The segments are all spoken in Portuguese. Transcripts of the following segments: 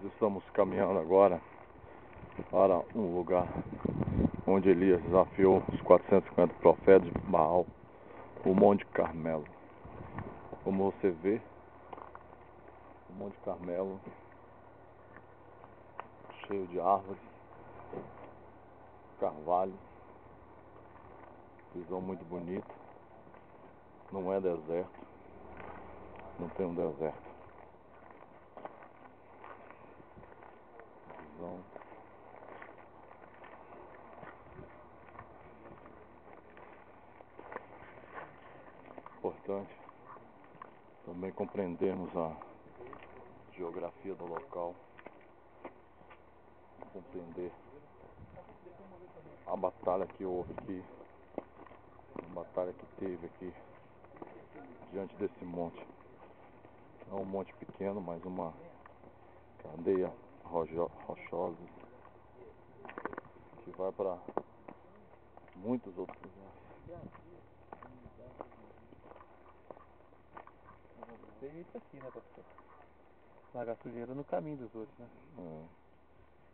estamos caminhando agora para um lugar onde Elias desafiou os 450 profetas de Baal, o Monte Carmelo. Como você vê, o Monte Carmelo cheio de árvores, carvalho, visão muito bonita. Não é deserto, não tem um deserto. Visão importante também compreendermos a geografia do local, compreender a batalha que houve aqui, a batalha que teve aqui diante desse monte. É um monte pequeno, mas uma cadeia rochosa que vai para muitos outros lugares. Tem isso aqui, né, pastor? Largar sujeira no caminho dos outros, né?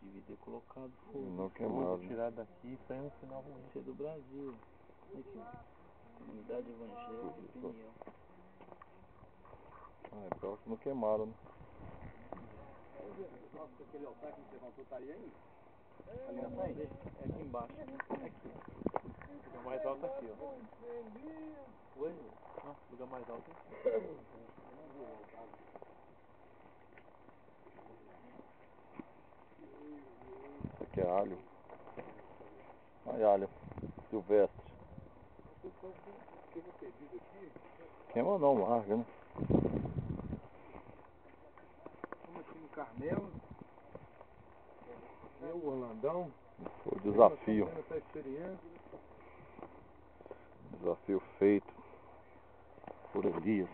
Devia ter colocado fogo. Não queimado. Tirar daqui, isso aí é um sinal ruim. Isso é do Brasil. Aqui, Comunidade Evangélica de Peniel. É pior que não queimaram, né? Nossa, aquele altar que você levantou tá aí ainda? Ali na frente? É aqui embaixo. Aqui. O lugar mais alto aqui, ó. Oi? Não, o lugar mais alto aqui. Isso aqui é alho. Olha alho silvestre. Queima não, larga, né? Vamos aqui no Carmelo. O Orlandão. Foi o desafio. Essa experiência. Desafio feito por Elias.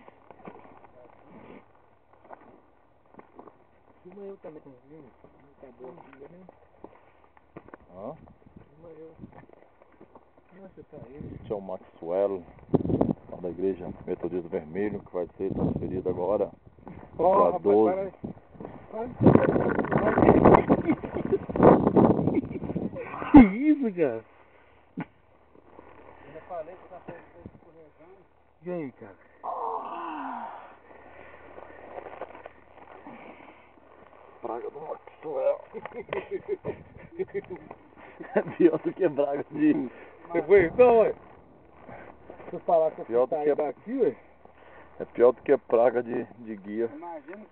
Filma eu também. Acabou aqui, né? Hã? Filma eu. Nossa, tá aí. Esse é o Maxwell, lá da Igreja Metodista Vermelho, que vai ser transferido agora para 12. Que isso, cara? Eu já falei que tá escorregando. E aí, cara? Praga do Maxwell. É pior do que praga de... Você foi então, ué? Se eu falar que eu Pior do saí que- daqui, ué? É pior do que praga de guia. Imagina